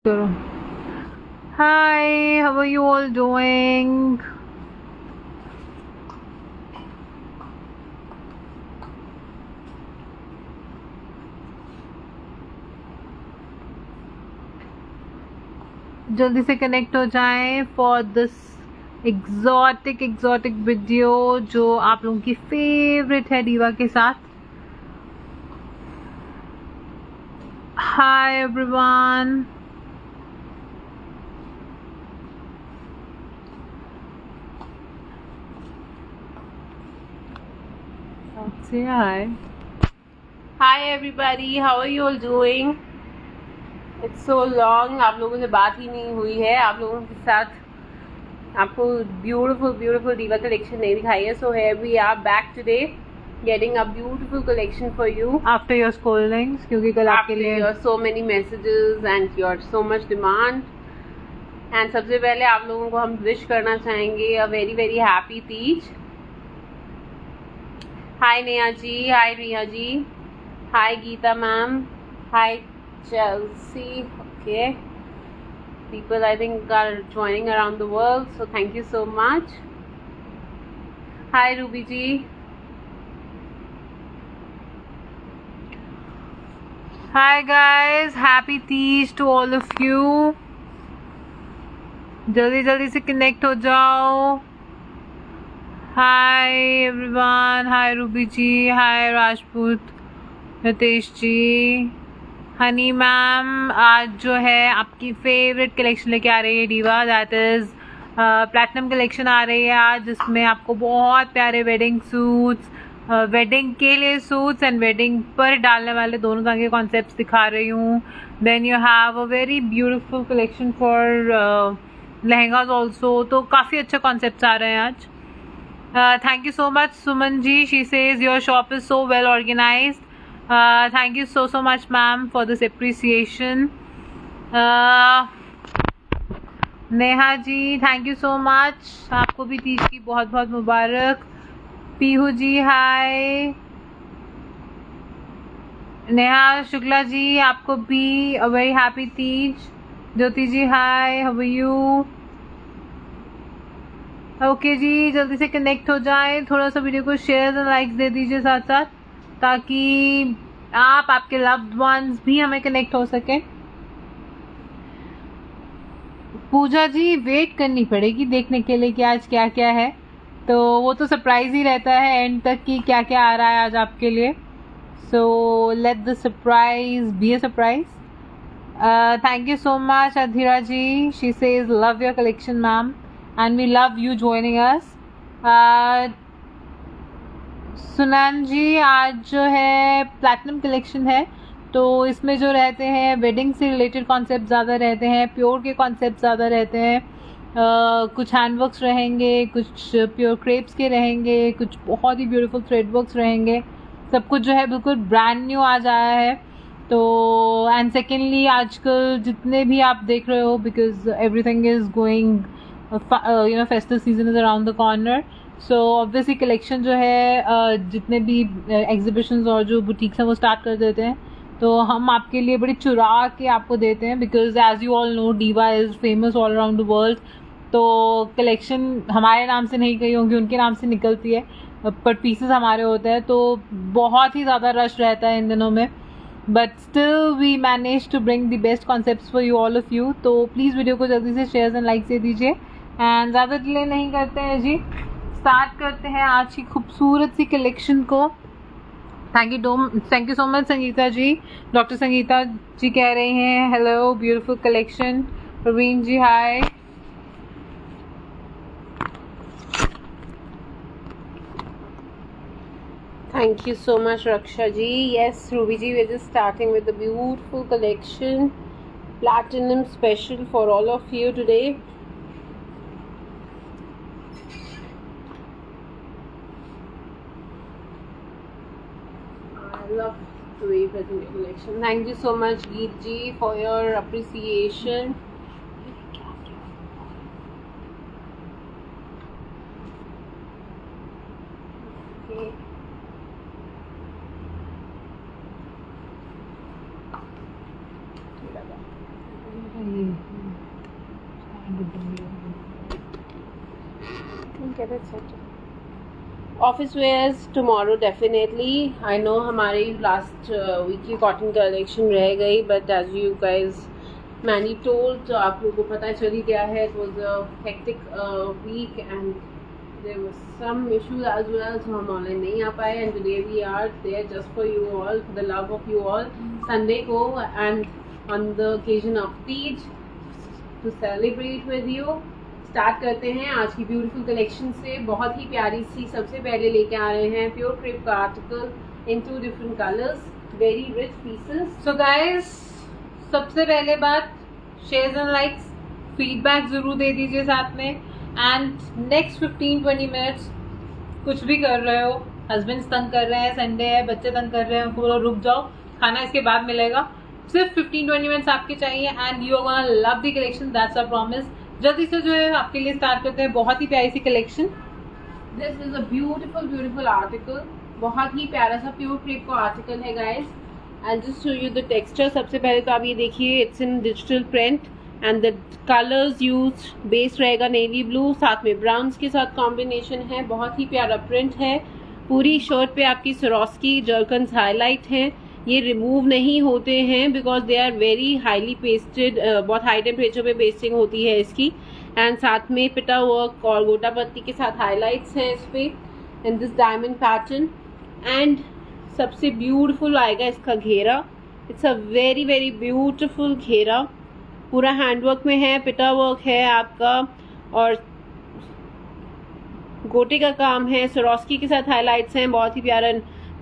करो। Hi, how are you all doing? जल्दी से कनेक्ट हो जाएं फॉर दिस एग्जॉटिक वीडियो जो आप लोगों की फेवरेट है डीवा के साथ। Hi everyone, say hi. Hi everybody, how are you all doing? It's so long, आप लोगों से बात ही नहीं हुई है। आप लोगों के साथ आपको beautiful diva collection नहीं दिखाई है। So here we are back today, getting a beautiful collection for you. After your scoldings, क्योंकि कल आपके After लिए your so many messages and your so much demand. And सबसे पहले आप लोगों को हम wish करना चाहेंगे a very happy Teej. Hi Neha ji, hi Riya ji, hi Geeta ma'am, hi Chelsea. Okay, people I think are joining around the world, so thank you so much. Hi Ruby ji. Hi guys, happy Teej to all of you. जल्दी से connect हो जाओ। Hi everyone, हाय Ruby जी, हाय राजपूत, नितेश जी, Honey ma'am. आज जो है आपकी favourite collection लेके आ रही है Diva, that is platinum collection आ रही है आज, जिसमें आपको बहुत प्यारे वेडिंग सूट्स, वेडिंग के लिए सूट्स एंड वेडिंग पर डालने वाले दोनों तरह के कॉन्सेप्ट्स दिखा रही हूँ। Then you have a very beautiful collection for lehengas also, तो काफ़ी अच्छे कॉन्सेप्ट्स आ रहे हैं आज। Thank you so much Suman ji, she says your shop is so well organized. Thank you so much ma'am for this appreciation. Neha ji, thank you so much, आपको भी तीज की बहुत मुबारक। पीहू जी हाय, नेहा शुक्ला जी आपको भी a very happy Teej. Jyoti ji hi, how are you? Okay ji, जल्दी से connect हो जाए, थोड़ा सा वीडियो को शेयर और लाइक्स दे दीजिए साथ साथ, ताकि आप आपके लव्ड वंस भी हमें कनेक्ट हो सके। पूजा जी वेट करनी पड़ेगी देखने के लिए कि आज क्या क्या है, तो वो तो सरप्राइज ही रहता है एंड तक कि क्या क्या आ रहा है आज आपके लिए। So let the surprise be a surprise. Thank you so much Adhira ji, she says love your collection ma'am and we love you joining us. Sunan ji, आज जो है प्लैटिनम कलेक्शन है, तो इसमें जो रहते हैं वेडिंग से रिलेटेड कॉन्सेप्ट ज़्यादा रहते हैं, प्योर के कॉन्सेप्ट ज़्यादा रहते हैं। कुछ हैंडवर्क्स रहेंगे, कुछ प्योर क्रेप्स के रहेंगे, कुछ बहुत ही ब्यूटीफुल थ्रेड वर्क्स रहेंगे। सब कुछ जो है बिल्कुल ब्रांड न्यू आज आया है। तो एंड सेकेंडली आजकल जितने भी आप देख रहे हो, because everything is going festive season is around the corner, so obviously collection जो है जितने भी एग्जीबिशंस और जो बुटीक्स हैं वो स्टार्ट कर देते हैं, तो हम आपके लिए बड़ी चुरा के आपको देते हैं, because as you all know Diva is famous all around the world. तो कलेक्शन हमारे नाम से नहीं कही होंगी, उनके नाम से निकलती है, पर पीसेस हमारे होते हैं, तो बहुत ही ज़्यादा रश रहता है इन दिनों में, but still we manage to bring the best concepts for you all of you. तो प्लीज़ वीडियो को जल्दी से शेयर एंड लाइक दे दीजिए, एंड ज़्यादा डिले नहीं करते हैं जी, स्टार्ट करते हैं आज की खूबसूरत सी कलेक्शन को। Thank you so much Sangeeta ji. Doctor Sangeeta ji कह रही हैं hello beautiful collection. Praveen ji hi. Thank you so much Raksha ji. Yes Ruby ji, we're just starting with the beautiful collection, platinum special for all of you today. I love the way you present your collection. Thank you so much Geet ji for your appreciation. Okay. Office wears tomorrow definitely. I know हमारी last week की cotton collection रह गई, but as you guys many told, तो आप लोगों को पता चल ही गया है, it was a hectic week and there was some issues as well, so हम ऑनलाइन नहीं आ पाए, and today we are there just for you all, for the love of you all. Sunday को and on the occasion of Teej to celebrate with you start करते हैं आज की beautiful collection से। बहुत ही प्यारी सी सबसे पहले लेके आ रहे हैं प्योर क्रेप का आर्टिकल इन 2 different colours, very rich pieces. So guys, सबसे पहले बात, शेयर्स एंड लाइक्स, फीडबैक जरूर दे दीजिए साथ में। एंड नेक्स्ट 15-20 मिनट्स कुछ भी कर रहे हो, हस्बैंड तंग कर रहे हैं, संडे है, बच्चे तंग कर रहे हैं, उनको बोलो रुक जाओ, खाना इसके बाद मिलेगा। सिर्फ 15-20 मिनट्स आपके चाहिए and you are gonna love the collection, that's our promise. जल्दी से जो है आपके लिए स्टार्ट करते हैं बहुत ही प्यारी सी collection. This is a beautiful article, बहुत ही प्यारा सा प्योर क्रेप का आर्टिकल है guys. And just show you the texture. सबसे पहले तो आप ये देखिए, it's in digital print and the colours use base रहेगा नेवी ब्लू, साथ में ब्राउन्स के साथ कॉम्बिनेशन है, बहुत ही प्यारा प्रिंट है। पूरी शर्ट पे आपकी स्वरोस्की जर्कन्स हाईलाइट हैं, ये रिमूव नहीं होते हैं because they are very highly pasted, बहुत हाई टेम्परेचर पे पेस्टिंग होती है इसकी। एंड साथ में पिटा वर्क और गोटा पत्ती के साथ हाईलाइट्स हैं इस पे in this diamond pattern. And सबसे ब्यूटीफुल आएगा इसका घेरा, it's a very very beautiful घेरा, पूरा हैंडवर्क में है, पिटा वर्क है आपका और गोटे का काम है, स्वरोस्की के साथ हाईलाइट्स हैं, बहुत ही प्यारा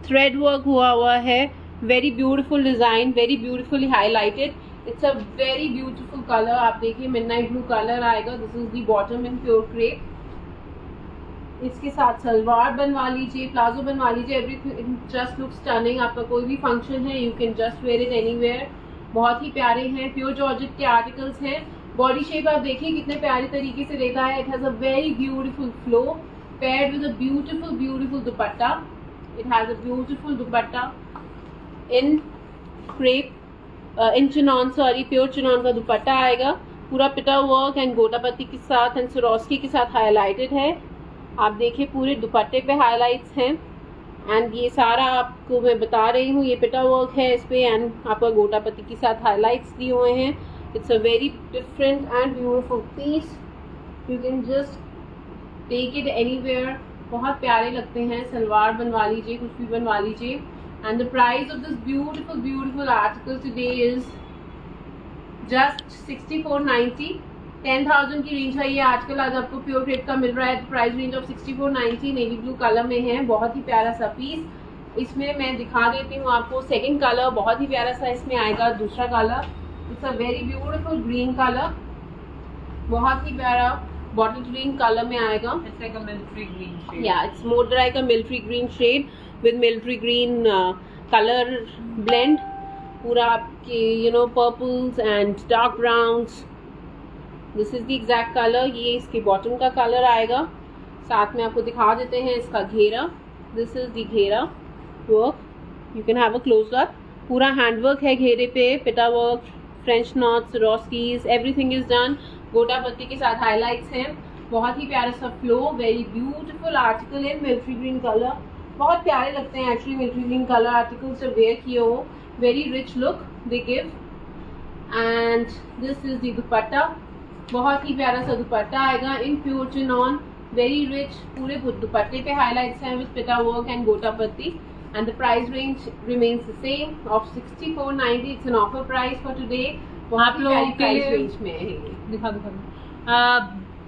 थ्रेड वर्क हुआ है, very beautiful design, very beautifully highlighted. It's a very beautiful colour, आप देखिए मिडनाइट ब्लू कलर आएगा। This is the bottom in pure crepe. इसके साथ सलवार बनवा लीजिए, प्लाजो बनवा लीजिए, एवरीथिंग जस्ट लुक स्टनिंग। आपका कोई भी फंक्शन है, you can just wear it anywhere. बहुत ही प्यारे हैं, प्योर जॉर्जेट के आर्टिकल्स हैं। बॉडी शेप आप देखिए कितने प्यारे तरीके से देखा है। It has a very beautiful flow paired with a beautiful dupatta. It has a beautiful dupatta in crepe, in chiffon, sorry pure chiffon का दुपट्टा आएगा, पूरा पिटा वर्क एंड गोटा पत्ती के साथ एंड स्वरोस्की के साथ हाईलाइटेड है। आप देखिए पूरे दुपट्टे पे हाईलाइट्स हैं एंड ये सारा आपको मैं बता रही हूँ, ये पिटा वर्क है इस पे एंड आपका गोटा पत्ती के साथ हाईलाइट्स दिए हुए हैं। It's a very different and beautiful piece, you can just take it anywhere. बहुत प्यारे लगते हैं, सलवार बनवा लीजिए, कुछ भी बनवा लीजिए। And the price of this beautiful article today is just 6490। 10,000 की रेंज है ये आजकल, आज आपको प्योर क्रेप का मिल रहा है price range of 6490, navy blue colour में है, बहुत ही प्यारा सा पीस। इसमें मैं दिखा देती हूँ आपको सेकंड कलर, बहुत ही प्यारा सा इसमें आएगा दूसरा colour. It's a very beautiful green colour, बहुत ही प्यारा बॉटल ग्रीन कलर में आएगा। It's like a military green shade. Yeah, it's more like a military green shade with military green color blend, पूरा आपके purples and dark browns. This is the exact colour, ये इसके bottom का colour आएगा। साथ में आपको दिखा देते हैं इसका घेरा, दिस इज द घेरा work, you can have a close up. पूरा हैंड वर्क है घेरे पे, पिटा वर्क, फ्रेंच नॉट्स, रॉस्कीज, एवरीथिंग इज डन। गोटा पत्ती के साथ हाईलाइट्स हैं, बहुत ही प्यारा सा flow, very beautiful article in military green colour. बहुत प्यारे लगते हैं actually military green colour articles जब वेयर किए हो, very rich look they give. And this is the दुपट्टा, बहुत ही प्यारा सा दुपट्टा आएगा in pure chinon, very rich, पूरे दुपट्टे पे हाईलाइट्स हैं विद पिटा वर्क एंड गोटा पत्ती। And the price range remains the same of 6490। It's an offer price for today. आप लोगों के प्राइस लिए रेंज में है। दिखा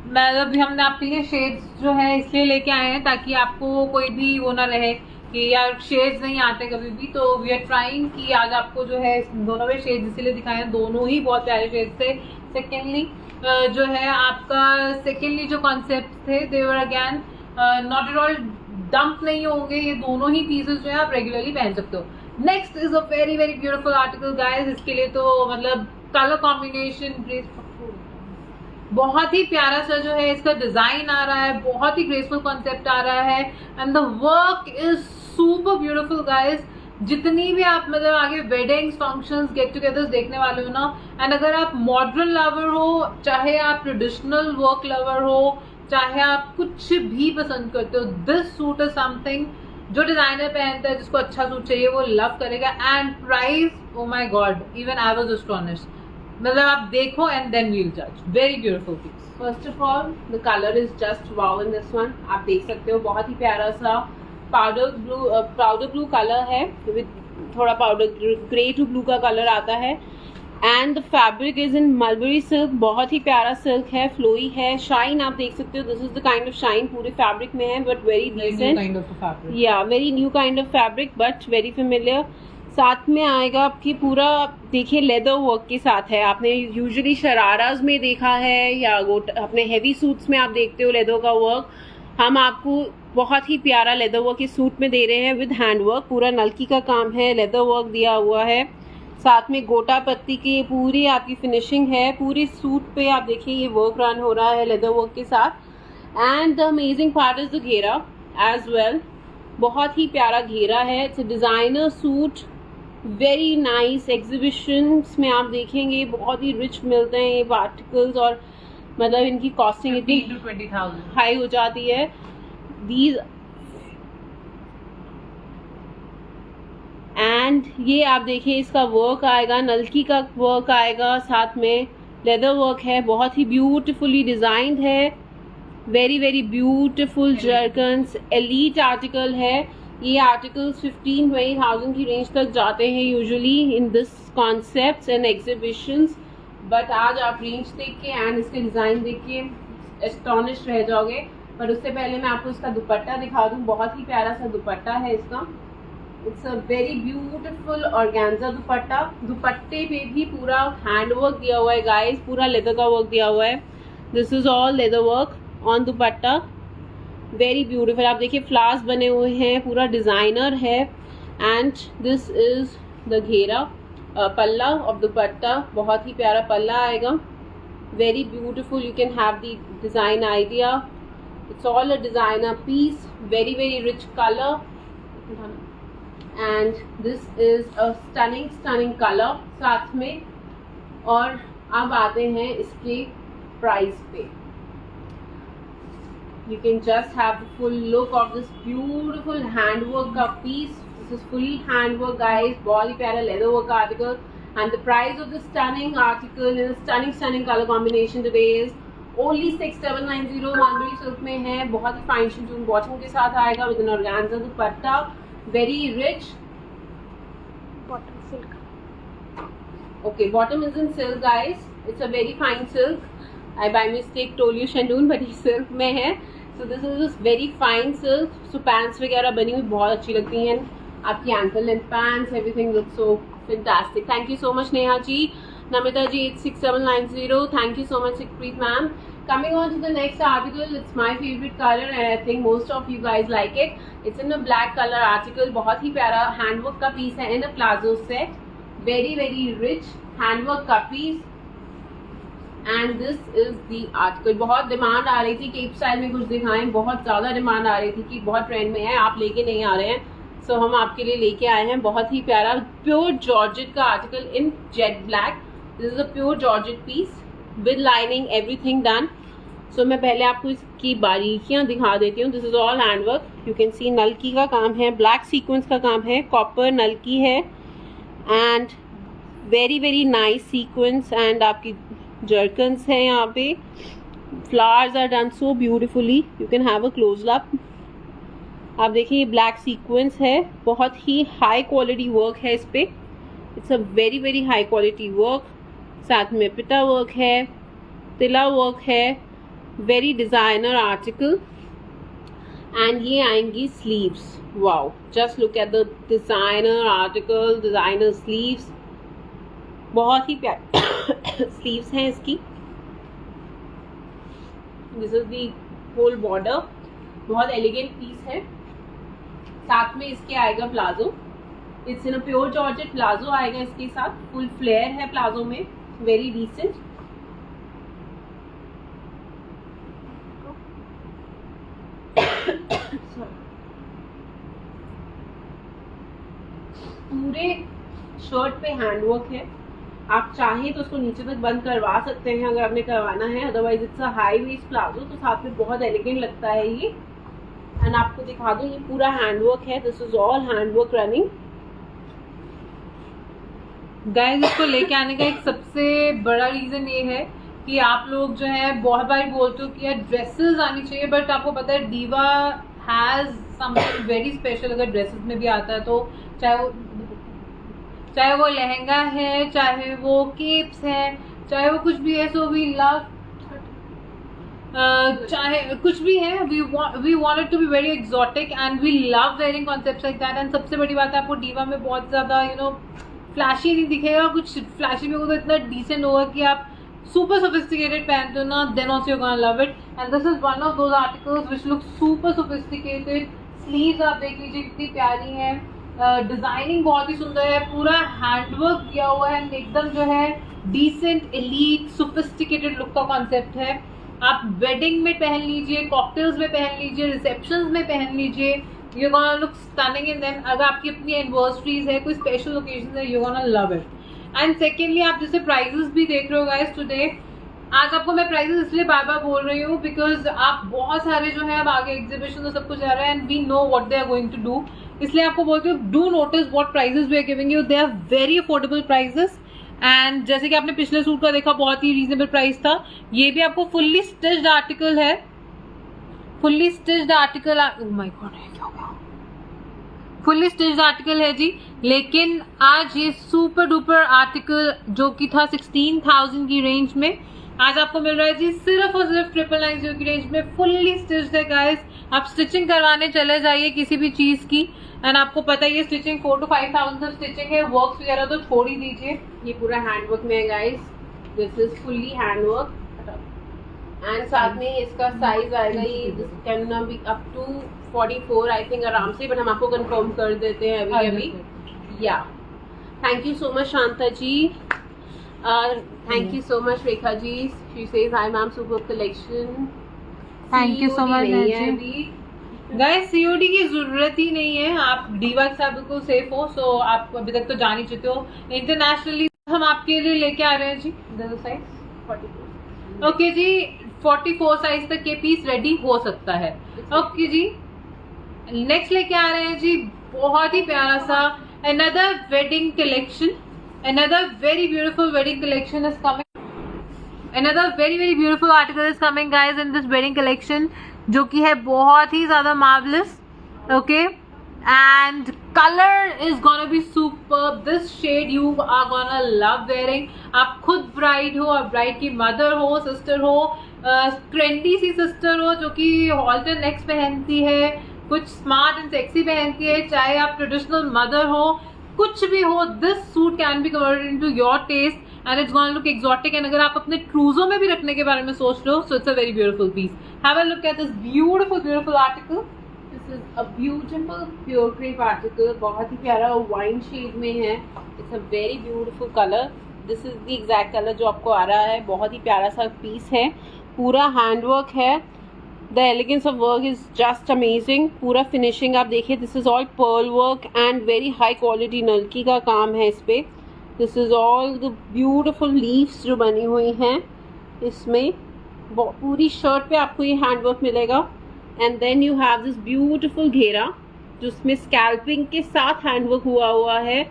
मतलब हमने आपके लिए शेड्स जो है इसलिए लेके आए हैं ताकि आपको कोई भी वो ना रहे कि यार शेड्स नहीं आते कभी भी, तो वी आर ट्राइंग कि आज आपको जो है दोनों में शेड्स इसीलिए दिखाए हैं, दोनों ही बहुत प्यारे शेड्स थे। सेकेंडली जो है आपका सेकेंडली जो कॉन्सेप्ट थे they were again not at all dump नहीं होंगे, ये दोनों ही पीसेस जो है आप रेगुलरली पहन सकते हो। Next is a very very beautiful article guys, इसके लिए तो मतलब कलर कॉम्बिनेशन बहुत ही प्यारा सा जो है इसका डिजाइन आ रहा है, बहुत ही ग्रेसफुल कॉन्सेप्ट आ रहा है and the work is super beautiful guys. जितनी भी आप मतलब आगे वेडिंग्स फंक्शंस गेट टुगेदर्स देखने वाले हो ना, एंड अगर आप मॉडर्न लवर हो, चाहे आप ट्रेडिशनल वर्क लवर हो, चाहे आप कुछ भी पसंद करते हो, दिस सूट इज समथिंग जो डिजाइनर पहनता है, जिसको अच्छा सूट चाहिए वो लव करेगा. And price, oh my god, even I was astonished. मतलब आप देखो एंड देन वील जज. Very beautiful piece. First of all the colour is just wow in this one. आप देख सकते हो बहुत ही प्यारा सा पाउडर ब्लू कलर है, विद थोड़ा पाउडर ग्रे टू ब्लू का कलर आता है. And the fabric is in mulberry silk. बहुत ही प्यारा सिल्क है, फ्लोई है. शाइन आप देख सकते हो, this is the kind of shine पूरे फैब्रिक में है, बट वेरी डिसेंट. या very new kind of fabric, but very familiar. साथ में आएगा आपकी पूरा, देखिए लेदर वर्क के साथ है. आपने यूजुअली शराराज में देखा है या अपने हेवी सूट्स में आप देखते हो लेदर का वर्क. हम आपको बहुत ही प्यारा लेदर वर्क के सूट में दे रहे हैं विद हैंड वर्क. पूरा नलकी का काम है, लेदर वर्क दिया हुआ है, साथ में गोटा पत्ती की पूरी आपकी फिनिशिंग है. पूरे सूट पे आप देखिए ये वर्क रन हो रहा है लेदर वर्क के साथ. And the amazing part is the घेरा एज वेल. बहुत ही प्यारा घेरा है. It's a designer suit, very nice. Exhibitions में आप देखेंगे बहुत ही रिच मिलते हैं ये आर्टिकल्स, और मतलब इनकी कॉस्टिंग इतनी 20,000 हाई हो जाती है. दीज एंड ये आप देखिए इसका वर्क आएगा, नलकी का वर्क आएगा, साथ में लेदर वर्क है, बहुत ही ब्यूटीफुली डिजाइंड है. Very very beautiful jerkins, elite article है. ये आर्टिकल्स 15-20,000 की रेंज तक जाते हैं usually in this concepts and exhibitions. But आज आप रेंज देख के एंड इसके डिज़ाइन देख के एस्टॉनिश रह जाओगे. पर उससे पहले मैं आपको इसका दुपट्टा दिखा दूँ. बहुत ही प्यारा सा दुपट्टा है इसका. It's a very beautiful organza दुपट्टा. दुपट्टे पे भी पूरा हैंड वर्क दिया हुआ है गाइस, पूरा लेदर का वर्क दिया हुआ है. This is all leather work on dupatta. Very beautiful. आप देखिए फ्लावर्स बने हुए हैं, पूरा डिज़ाइनर है. एंड दिस इज द घेरा पल्ला ऑफ दुपट्टा. बहुत ही प्यारा पल्ला आएगा, very beautiful. You can have the design idea. It's all a designer piece, very very rich colour. And this is a stunning colour साथ में. और अब आते हैं इसके प्राइस पे. You can just have the full look of this beautiful handwork का piece. This is fully handwork guys. बहुत ही प्यारा leather work article. And the price of this stunning article in a stunning color combination today is only 6,790. Mulberry silk में है, बहुत ही fine shooting bottom के साथ आएगा with an organza dupatta, very rich. Bottom silk. Okay, bottom is in silk guys. It's a very fine silk. I by mistake told you Shandoon, but ये silk में है. So this is very fine silk. So pants वगैरह बनी हुई बहुत अच्छी लगती हैं. आपकी ankle length pants, everything looks so fantastic. Thank you so much Neha ji. Namita ji 86790. Thank you so much Sikpreet ma'am. Coming on to the next article, it's my favorite color and I think most of you guys like it. It's in a black color article. बहुत ही प्यारा handwork का piece है in a plazo set. Very very rich handwork का piece. And this is the article. बहुत demand आ रही थी cap style में कुछ दिखाएं, बहुत ज़्यादा डिमांड आ रही थी कि बहुत ट्रेंड में है, आप लेके नहीं आ रहे हैं. सो हम आपके लिए लेके आए हैं बहुत ही प्यारा प्योर जॉर्जेट का article in jet black. This is a pure georgette piece with lining, everything done. सो मैं पहले आपको इसकी बारीकियाँ दिखा देती हूँ. This is all hand work. You can see नलकी का काम है, ब्लैक सीक्वेंस का काम है, कॉपर नलकी है and very very nice sequence. And आपकी जर्कन्स है यहाँ पे. Flowers are done so beautifully. You can have a close up. आप देखिए ये ब्लैक सीक्वेंस है, बहुत ही हाई क्वालिटी वर्क है इस पे. It's a very very high quality work. साथ में पिटा वर्क है, तिला वर्क है, वेरी डिज़ाइनर आर्टिकल. एंड ये आएंगी sleeves. Wow, just look at the designer article, designer sleeves. बहुत ही प्यारी स्लीव्स हैं इसकी. This is the whole border. बहुत एलिगेंट पीस है. साथ में इसके आएगा palazzo. It's in a pure georgette palazzo आएगा इसके साथ. फुल फ्लेयर है प्लाजो में, वेरी डिसेंट. पूरे शर्ट पे हैंडवर्क है। आप चाहें तो उसको नीचे तक बंद करवा सकते हैं अगर आपने करवाना है, otherwise it's a high waist palazzo, तो साथ में बहुत एलिगेंट लगता है ये। एंड आपको दिखा दूं ये पूरा हैंडवर्क है, this is all handwork running. Guys इसको लेके आने का एक सबसे बड़ा रीजन ये है कि आप लोग जो है बहुत बार बोलते हो कि यार ड्रेसेस आनी चाहिए, बट आपको पता है diva has something very special अगर ड्रेसेस में भी आता है तो, चाहे वो लहंगा है, चाहे वो केप्स है, चाहे वो कुछ भी है, सो वी लव, चाहे कुछ भी है, we want it to be very exotic and we love wearing concepts like that. And सबसे बड़ी बात है आपको डीवा में बहुत ज्यादा फ्लैशी नहीं दिखेगा, कुछ फ्लैशी में तो इतना डिसेंट होगा कि आप सुपर सोफिस्टिकेटेड पहनते हो ना, then also you gonna love it. And this is one of those articles which look super sophisticated. Sleeves आप देख लीजिए कितनी प्यारी है, डिजाइनिंग बहुत ही सुंदर है, पूरा हैंडवर्क किया हुआ है, एकदम जो है डिसेंट एलीट सोफिस्टिकेटेड लुक का कॉन्सेप्ट है। आप वेडिंग में पहन लीजिए, कॉकटेल्स में पहन लीजिए, रिसेप्शंस में पहन लीजिए, you gonna look stunning in them. अगर आपकी अपनी एनिवर्सरीज है, कोई स्पेशल ओकेजन है, you gonna love it. And secondly आप जैसे प्राइजेस भी देख रहे हो गाइस टुडे, आज आपको मैं प्राइजेस इसलिए बार बार बोल रही हूँ बिकॉज आप बहुत सारे जो है अब आगे एग्जीबिशन तो सब कुछ आ रहा है and we know what they are going to do, इसलिए आपको बोलती हूँ do notice what prices we are giving you, they are very affordable prices. And जैसे कि आपने पिछले सूट का देखा बहुत ही रीजनेबल प्राइस था, ये भी आपको फुल्ली स्टिच्ड आर्टिकल है, fully stitched article, oh my God क्या हो गया, फुल्ली स्टिच्ड आर्टिकल है जी। लेकिन आज ये सुपर डुपर आर्टिकल जो कि था 16,000 की रेंज में, आज आपको मिल रहा है जी सिर्फ और सिर्फ 999 की रेंज में, फुल्ली स्टिच्ड है गाइस। आप स्टिचिंग करवाने चले जाइए किसी भी चीज की, एंड आपको पता है ये स्टिचिंग 4 to 5,000 स्टिचिंग है, वर्क्स वगैरह तो छोड़ ही दीजिए। ये पूरा हैंडवर्क में है guys, this is fully handwork. And साथ में इसका साइज आएगा, ये this can not be up to 44 I think आराम से, बट हम आपको कंफर्म कर देते हैं अभी। या thank you so much Shanta ji, thank you so much Rekha ji, she says hi ma'am super collection, thank you so much guys. COD की जरूरत ही नहीं है, आप डीवा के साथ बिल्कुल सेफ हो, सो आप अभी तक तो जान ही चुके हो। इंटरनेशनली हम आपके लिए लेके आ रहे हैं जी साइज 44, ओके जी 44 साइज तक ये पीस रेडी हो सकता है। ओके जी नेक्स्ट लेके आ रहे हैं जी बहुत ही प्यारा सा another wedding collection, another very beautiful wedding collection is coming, another very beautiful article is coming guys in this wedding collection जो कि है बहुत ही ज्यादा marvelous, okay, and color is gonna be superb, this shade you are gonna love wearing। आप खुद bride हो और bride की मदर हो, सिस्टर हो, ट्रेंडी सी सिस्टर हो जो कि हॉल्टर नेक्स पहनती है, कुछ स्मार्ट एंड सेक्सी पहनती है, चाहे आप ट्रेडिशनल मदर हो, कुछ भी हो, this suit can be converted into your taste and it's gonna look exotic. And अगर आप अपने ट्रूजो में भी रखने के बारे में सोच रहे हो, so it's a very beautiful piece. Have a look at this beautiful article, this is a beautiful pure crepe article, बहुत ही प्यारा वाइन शेड में है, it's a very beautiful colour, this is the exact colour जो आपको आ रहा है, बहुत ही प्यारा सा पीस है, पूरा हैंडवर्क है, the elegance of work is just amazing. पूरा फिनिशिंग आप देखिए, this is all pearl work and very high quality नलकी का काम है इस पे, this is all the beautiful leaves जो बनी हुई हैं इसमें, पूरी शर्ट पे आपको ये हैंडवर्क मिलेगा। And then you have this beautiful घेरा जिसमें स्कैल्पिंग के साथ हैंडवर्क हुआ है,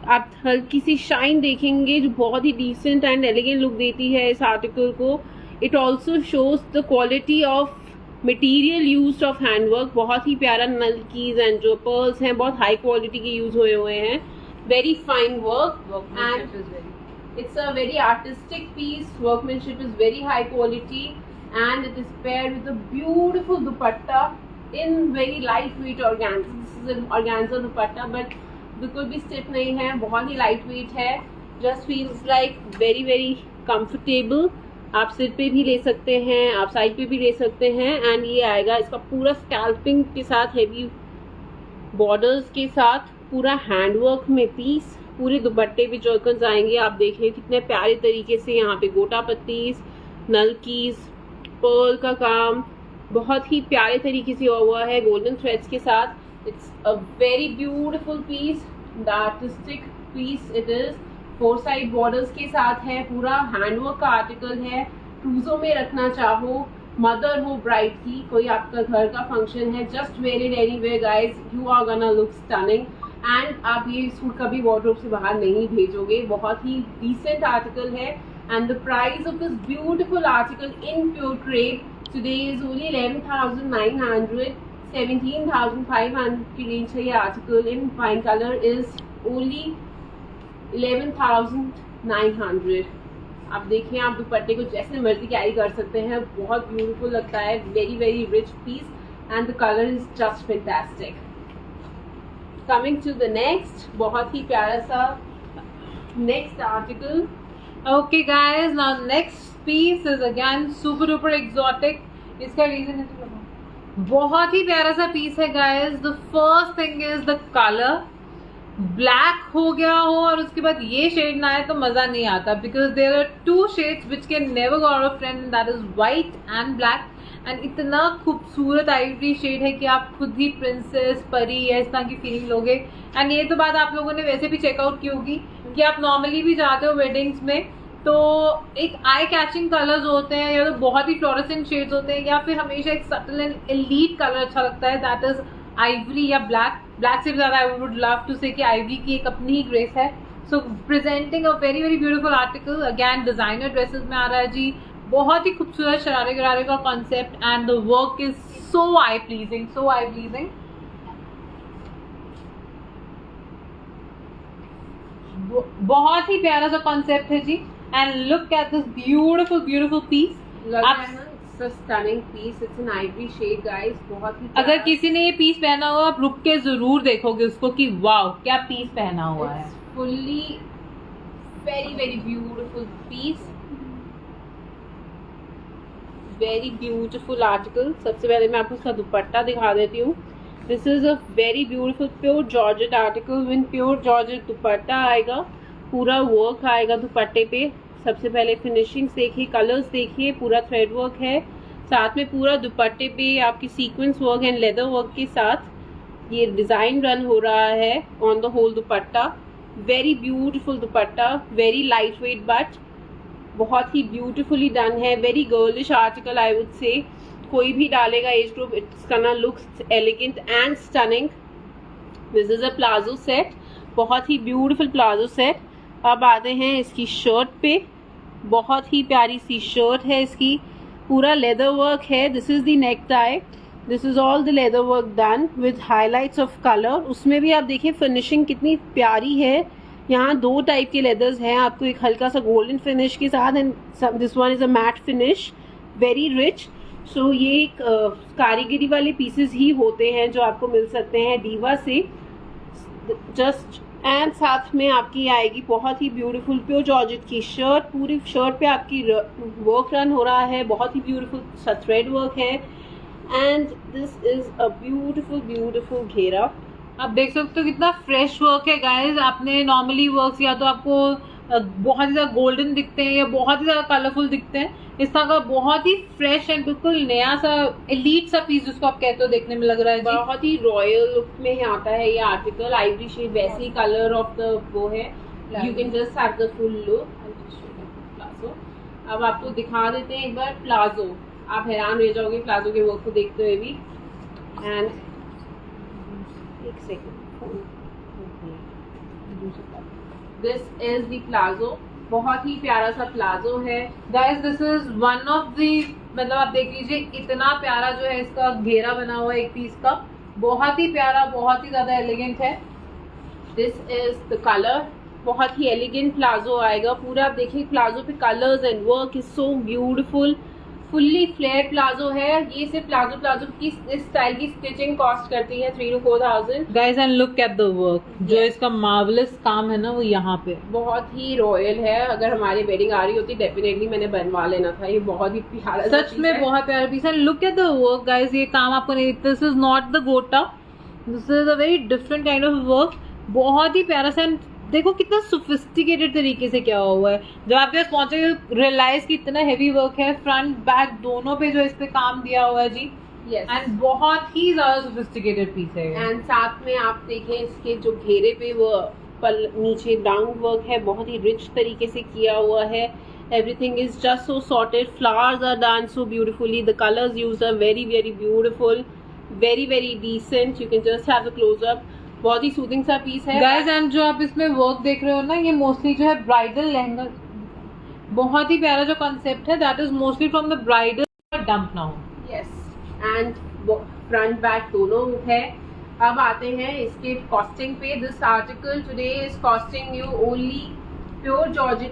आप हल्की सी शाइन देखेंगे जो बहुत ही डिसेंट एंड एलिगेंट लुक देती है इस आर्टिकल को। It also shows the quality of material used of handwork, बहुत ही प्यारा नलकीज एंड जो पर्ल्स हैं बहुत हाई क्वालिटी के यूज हुए हैं, very fine work and it's a very artistic piece, workmanship is very high quality and it is paired with a beautiful dupatta in very light weight organza, this is an organza dupatta but बिल्कुल भी stiff नहीं है, बहुत ही light weight है, just feels like very comfortable. आप सिर पे भी ले सकते हैं, आप साइड पे भी ले सकते हैं एंड ये आएगा इसका पूरा स्कैल्पिंग के साथ, हेवी बॉर्डर्स के साथ, पूरा हैंडवर्क में पीस, पूरे दुपट्टे पे जर्कन्स आएंगे, आप देखिए कितने प्यारे तरीके से यहाँ पे गोटा पत्तीज, नलकीज, पर्ल का काम बहुत ही प्यारे तरीके से हुआ है गोल्डन थ्रेड्स के साथ। It's a very beautiful piece the artistic piece it is. 4 side borders के साथ है, पूरा हैंडवर्क का आर्टिकल है। ट्रूजो में रखना चाहो, मदर हो ब्राइड की, कोई आपका घर का फंक्शन है, just wear it anywhere guys, you are gonna look stunning. And आप ये सूट कभी वार्डरोब से बाहर नहीं भेजोगे। बहुत ही डिसेंट आर्टिकल है। And the price of this beautiful article in pure crepe today is only 11,900, 17,500 की रेंज है। ये article in fine colour is only 11,900। आप देखिए, आप दुपट्टे को जैसे मर्जी कैरी कर सकते हैं, बहुत ब्यूटीफुल लगता है, very very rich piece and the colour is just fantastic. Coming to the next, बहुत ही प्यारा सा next article. Okay guys, now next piece is again super duper exotic. इसका रीजन है तो बहुत ही प्यारा सा पीस है guys. The first thing is the colour, black हो गया हो और उसके बाद ये शेड ना आए तो मजा नहीं आता, because there are 2 shades which can never go out of trend, that is white and black. And इतना खूबसूरत आइवरी शेड है कि आप खुद ही प्रिंसेस, परी या इस तरह की फीलिंग लोगे। एंड ये तो बात आप लोगों ने वैसे भी चेकआउट की होगी कि आप नॉर्मली भी जाते हो वेडिंग्स में, तो एक आई कैचिंग कलर्स होते हैं या तो बहुत ही फ्लोरेसेंट शेड्स होते हैं, या फिर हमेशा एक सटल एंड एलीट कलर अच्छा लगता है, दैट इज आइवरी या ब्लैक। ब्लैक से भी ज्यादा आई वुड लव टू से कि आइवरी की एक अपनी ही ग्रेस है। So presenting a very very beautiful article, again designer dresses में आ रहा है जी। बहुत ही खूबसूरत शरारे गरारे का concept and the work is so eye pleasing, so eye pleasing. बहुत ही प्यारा सा कॉन्सेप्ट है जी। And look at this beautiful beautiful piece. Stunning piece, it's an ivory shade guys, बहुत ही अगर किसी ने ये पीस पहना हुआ, आप रुक के जरूर देखोगे उसको कि वाओ क्या पीस पहना हुआ है। Fully very very beautiful piece, very beautiful article. सबसे पहले मैं आपको उसका दुपट्टा दिखा देती हूँ। This is a very beautiful pure georgette article with pure georgette dupatta आएगा, पूरा वर्क आएगा दुपट्टे पे। सबसे पहले फिनिशिंग्स देखिए, कलर्स देखिए, पूरा थ्रेड वर्क है, साथ में पूरा दुपट्टे पे आपकी sequence work and leather work के साथ ये डिजाइन रन हो रहा है on the whole dupatta. Very beautiful dupatta, very light weight but बहुत ही ब्यूटीफुली डन है। Very girlish article I would say, कोई भी डालेगा age group, it's gonna look elegant and stunning. This is a palazzo set, बहुत ही ब्यूटीफुल प्लाजो सेट। अब आते हैं इसकी शर्ट पे, बहुत ही प्यारी सी शर्ट है इसकी, पूरा लेदर वर्क है। This is the neck tie, this is all the leather work done with highlights of colour. उसमें भी आप देखिए फिनिशिंग कितनी प्यारी है। यहाँ 2 टाइप के लेदर्स हैं आपको, एक हल्का सा गोल्डन फिनिश के साथ and this one is a matte finish, very rich. So ये एक कारीगरी वाले पीसेस ही होते हैं जो आपको मिल सकते हैं डीवा से जस्ट। एंड साथ में आपकी आएगी बहुत ही ब्यूटीफुल प्योर जॉर्जेट की शर्ट। पूरी शर्ट पे आपकी वर्क रन हो रहा है, बहुत ही ब्यूटीफुल सा थ्रेड वर्क है। And this is a beautiful beautiful घेरा। आप देख सकते हो कितना फ्रेश वर्क है गाइज। आपने नॉर्मली वर्क या तो आपको बहुत ही ज्यादा गोल्डन दिखते हैं या बहुत ही ज्यादा कलरफुल दिखते हैं, इस तरह का बहुत ही फ्रेश एंड बिल्कुल नया सा एलीट सा पीस जिसको आप कहते हो देखने में लग रहा है। बहुत ही रॉयल लुक में आता है ये आर्टिकल। आइवरी शेड वैसे ही कलर ऑफ द वो है, you can just have the full look. Palazzo अब आपको दिखा देते हैं एक बार प्लाजो, आप हैरान रह जाओगे प्लाजो के वर्क को देखते हुए भी। एंड एक second, this is the palazzo, बहुत ही प्यारा सा प्लाजो है guys. This is one of the, मतलब आप देख लीजिए इतना प्यारा जो है इसका घेरा बना हुआ है एक पीस का, बहुत ही प्यारा, बहुत ही ज्यादा एलिगेंट है। दिस इज द कलर, बहुत ही एलिगेंट प्लाजो आएगा पूरा। आप देखिए प्लाजो पे colours and work is so beautiful, fully flare palazzo है। ये सिर्फ प्लाजो की इस स्टाइल की स्टिचिंग कॉस्ट करती है 3 to 4,000 guys. And look at the work, जो इसका मार्वलस काम है ना वो यहाँ पे बहुत ही रॉयल है। अगर हमारी वेडिंग आ रही होती डेफिनेटली मैंने बनवा लेना था। ये बहुत ही प्यारा, सच में बहुत प्यारा पीस है। Look at the work guys, ये काम आपको नहीं, दिस इज नॉट द गोटा, this is a very different kind of work. बहुत ही प्यारा सा, देखो कितना सोफिस्टिकेटेड तरीके से क्या हुआ है। जब आपके पास पहुंचे रियलाइज कि इतना हेवी वर्क है, फ्रंट बैक दोनों पे जो इस पे काम दिया हुआ है जी। Yes. एंड बहुत ही ज्यादा सोफिस्टिकेटेड पीस है ये। एंड साथ में आप देखें इसके जो घेरे पे वो नीचे डाउन वर्क है, बहुत ही रिच तरीके से किया हुआ है। Everything is just so sorted. Flowers are done so beautifully. The colors used are very very beautiful, very very decent. You can just have a close up. बहुत ही सूदिंग सा पीस है गाइस, एंड जो आप इसमें work देख रहे हो ना, ये मोस्टली जो है ब्राइडल लहंगा, बहुत ही प्यारा जो कॉन्सेप्ट है, that is mostly from the bridal dump now. Yes, and front back दोनों है। अब आते हैं इसके कॉस्टिंग पे। This article today is costing you only pure georgette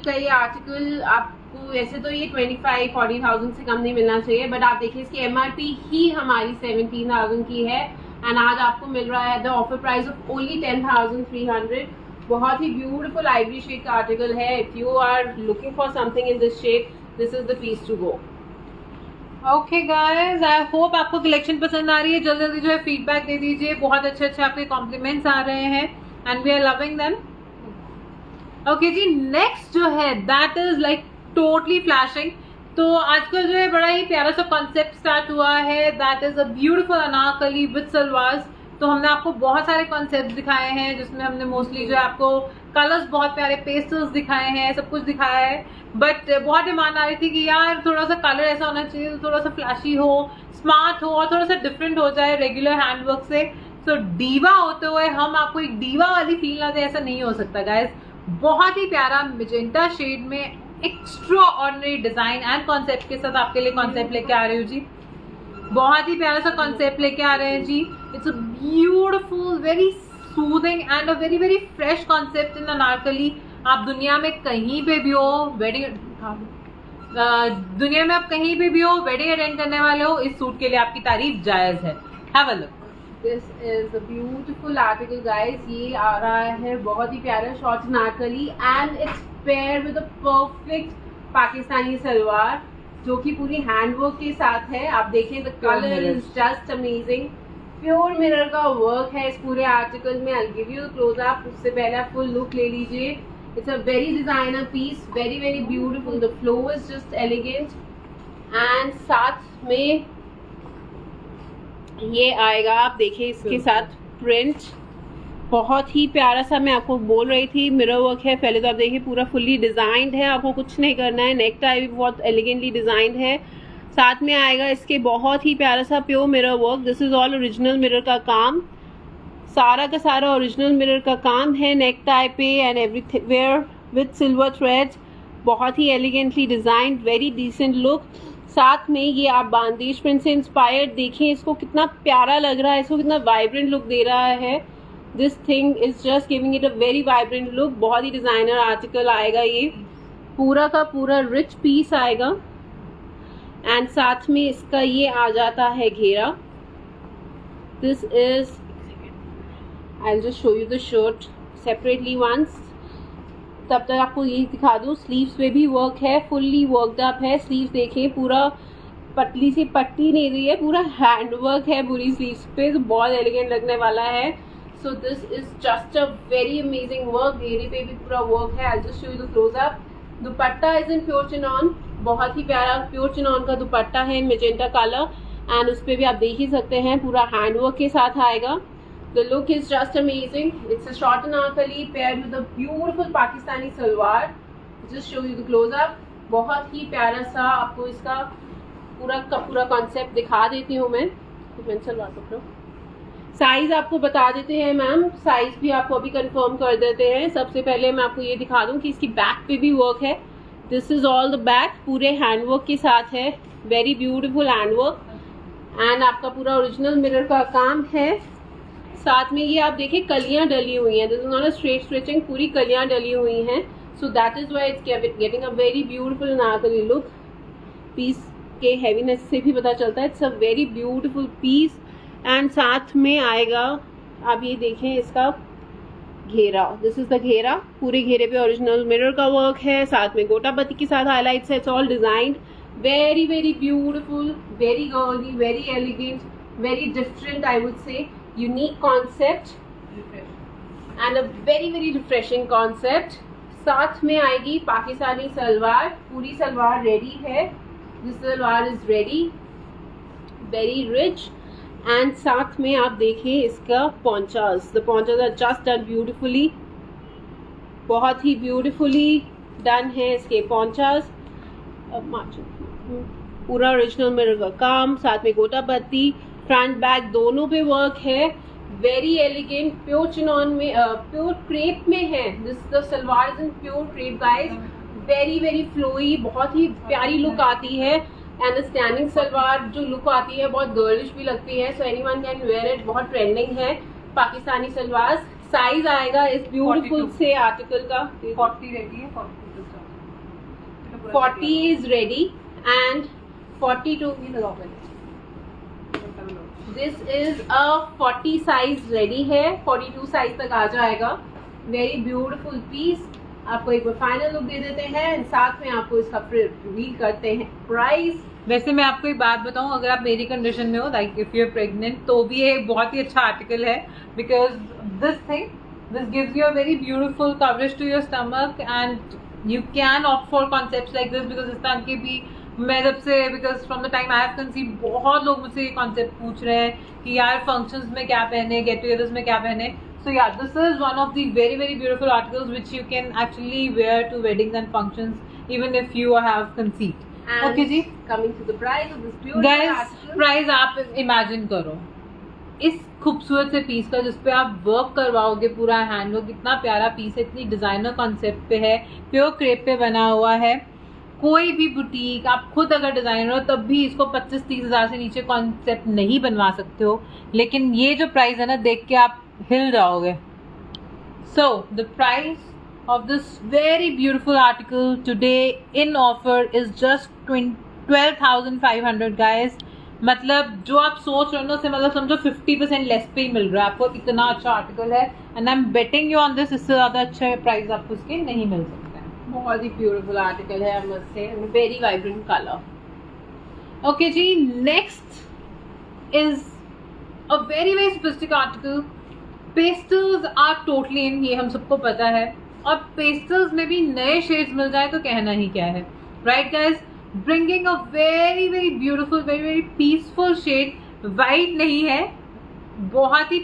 का ये आर्टिकल आपको वैसे तो ये 25-40,000 से कम नहीं मिलना चाहिए, बट आप देखिए इसकी MRP ही हमारी 17,000 की है एंड आज आपको मिल रहा है the offer price of only 10,300। बहुत ही ब्यूटीफुल आइवरी शेड का आर्टिकल है। If you are looking for something in this shade, this is the piece to go. Okay guys, I hope आपको कलेक्शन पसंद आ रही है। जल्दी जल्दी जो है फीडबैक दे दीजिए, बहुत अच्छे अच्छे आपके कॉम्प्लीमेंट्स आ रहे हैं and we are loving them. Okay जी, नेक्स्ट जो है that is like totally flashing. तो आजकल जो है बड़ा ही प्यारा सा कॉन्सेप्ट स्टार्ट हुआ है, that is a beautiful Anarkali with salwars. तो हमने आपको बहुत सारे कॉन्सेप्ट दिखाए हैं जिसमें हमने मोस्टली जो है आपको कलर्स बहुत प्यारे पेस्टल्स दिखाए हैं, सब कुछ दिखाया है। बट बहुत डिमांड आ रही थी कि यार थोड़ा सा कलर ऐसा होना चाहिए, थोड़ा सा फ्लैशी हो, स्मार्ट हो और थोड़ा सा डिफरेंट हो जाए रेगुलर हैंडवर्क से। सो डीवा होते हुए हम आपको एक डीवा वाली फील ना दे, ऐसा नहीं हो सकता गाइस। बहुत ही प्यारा मेजेंटा शेड में extra ordinary design and concept के साथ आपके लिए कॉन्सेप्ट लेके आ रही हूँ जी। बहुत ही प्यारा सा कॉन्सेप्ट लेके आ रहे हैं जी। It's a beautiful, very soothing and a very very fresh concept in Anarkali. आप दुनिया में कहीं पे भी हो, दुनिया में आप कहीं पे भी हो, वेडिंग अटेंड करने वाले हो, इस सूट के लिए आपकी तारीफ जायज है। Have a look. This is a beautiful article guys. ये आ रहा है बहुत ही प्यारा short Anarkali and it's pair with a perfect Pakistani salwar जो कि पूरी हैंडवर्क के साथ है। आप देखें the colour is just amazing. Pure mirror का वर्क है इस पूरे आर्टिकल में। I give you close up, उससे पहले आप फुल लुक ले लीजिए। It's a very designer piece, very very beautiful. The flow is just elegant and साथ में ये आएगा, आप देखिए इसके साथ प्रिंट बहुत ही प्यारा सा। मैं आपको बोल रही थी मिरर वर्क है। पहले तो आप देखिए पूरा फुल्ली डिजाइंड है, आपको कुछ नहीं करना है। नेक टाई भी बहुत एलिगेंटली डिजाइंड है। साथ में आएगा इसके बहुत ही प्यारा सा pure mirror work. This is all original mirror का काम, सारा का सारा ओरिजिनल मिरर का काम है नेक टाई पे and everything where with silver threads. बहुत ही elegantly designed, very decent look. साथ में ये आप बांदिश प्रिंट से इंस्पायर्ड देखिए, इसको कितना प्यारा लग रहा है, इसको कितना वाइब्रेंट लुक दे रहा है। This thing is just giving it a very vibrant look. बहुत ही डिजाइनर आर्टिकल आएगा ये, पूरा का पूरा रिच पीस आएगा। एंड साथ में इसका ये आ जाता है घेरा। This is, I will just show you the shirt separately once, तब तक आपको ये दिखा दूँ। स्लीव्स पे भी वर्क है, फुल्ली वर्कड अप है। स्लीव्स देखिए, पूरा पतली सी पट्टी नहीं रही है, पूरा हैंड वर्क है पूरी स्लीव्स पे, तो बहुत एलिगेंट लगने वाला है। So this is just a very amazing work. घेरे पे भी पूरा वर्क है। I just show you the close up. Dupatta is in pure chinon, बहुत ही प्यारा प्योर चिनॉन का दुपट्टा है इन मेजेंटा कलर एंड उस पर भी आप देख ही सकते हैं पूरा हैंड वर्क के साथ आएगा। The look is just amazing. It's a short anarkali paired with a beautiful Pakistani salwar. Just show you the close up. बहुत ही प्यारा सा आपको इसका पूरा का पूरा कॉन्सेप्ट दिखा देती हूँ मैं। सलवार पकड़ो। साइज आपको बता देते हैं मैम, साइज भी आपको अभी कंफर्म कर देते हैं। सबसे पहले मैं आपको ये दिखा दूँ कि इसकी बैक पे भी वर्क है। This is all the back, पूरे हैंडवर्क के साथ है, वेरी ब्यूटीफुल हैंडवर्क एंड आपका पूरा ओरिजिनल मिरर का काम है। साथ में ये आप देखिए कलियां डली हुई हैं। This is not a straight stitching, पूरी कलियां डली हुई हैं। So that is why it's getting a very beautiful Anarkali look. Piece के हैवीनेस से भी पता चलता है it's a very beautiful piece. And साथ में आएगा, आप ये देखें इसका घेरा। दिस इज द घेरा, पूरे घेरे पे ओरिजिनल मिरर का वर्क है, साथ में गोटा पत्ती के साथ हाईलाइट्स है। It's all designed very very beautiful, very girly, very elegant, very different, I would से unique concept and a very very refreshing concept। साथ में आएगी पाकिस्तानी सलवार, पूरी सलवार रेडी है this salwar is ready, very rich. And साथ में आप देखिए इसका पॉन्चास, द पॉन्चास आर जस्ट डन ब्यूटिफुली, बहुत ही ब्यूटिफुली डन है इसके पॉन्चास। पूरा ओरिजिनल मिरर का काम, साथ में गोटा पत्ती, फ्रंट बैक दोनों पे वर्क है, वेरी एलिगेंट, प्योर चिनॉन में, प्योर क्रेप में है। This the salwar is in pure crepe guys, very very flowy, बहुत ही प्यारी लुक आती है। एंड स्टैंडिंग सलवार जो लुक आती है बहुत गर्लिश भी लगती है, so anyone can wear it, बहुत ट्रेंडिंग है पाकिस्तानी सलवार। साइज आएगा इस ब्यूटीफुल से आर्टिकल का 40 रहती है, 40 is ready and 42 this is a 40 size ready है, 42 साइज तक आ जाएगा। Very beautiful piece. आपको एक बार फाइनल लुक दे देते हैं, साथ में आपको इसका रिवील करते हैं प्राइस। वैसे मैं आपको एक बात बताऊं, अगर आप मेरी कंडीशन में हो, like if you are pregnant, तो भी ये बहुत ही अच्छा आर्टिकल है, because this gives you a very beautiful coverage to your stomach and you can opt for concepts like this, because इस टाइम के भी मैं जब से, because from the time I have conceive, बहुत लोग मुझसे ये कॉन्सेप्ट पूछ रहे हैं कि यार फंक्शंस में क्या पहने, गेट टुगेदर्स में क्या पहने। So yeah, this is one of the very very beautiful articles which you can actually wear to weddings and functions even if you have conceived. And Okay जी, coming to the price of this beautiful guys, article. Price आप imagine करो इस खूबसूरत से piece का, जिसपे आप work करवाओगे, पूरा हैंडवर्क, इतना प्यारा पीस है, इतनी डिजाइनर कॉन्सेप्ट पे है, प्योर क्रेप पे बना हुआ है। कोई भी बुटीक, आप खुद अगर डिजाइनर हो तब भी इसको 25-30 हज़ार से नीचे कॉन्सेप्ट नहीं बनवा सकते हो, लेकिन ये जो प्राइस है ना, देख के आप हिल जाओगे। So the price of this very beautiful article today in offer is just 12,500 guys। मतलब जो आप सोच रहे हो ना, उससे मतलब समझो 50% लेस पे ही मिल रहा है आपको, इतना अच्छा आर्टिकल है। And I am betting you on this, इससे ज़्यादा अच्छा प्राइस आपको इसके नहीं मिल सकता है। बहुत ही ब्यूटीफुल आर्टिकल है, I must say, very vibrant colour. Okay जी, next is a very very specific article. Pastels are totally in, ये हम सबको पता है, और पेस्टल्स में भी नए शेड्स मिल जाए तो कहना ही क्या है, right guys. Bringing a very very beautiful, very very peaceful shade, white नहीं है, बहुत ही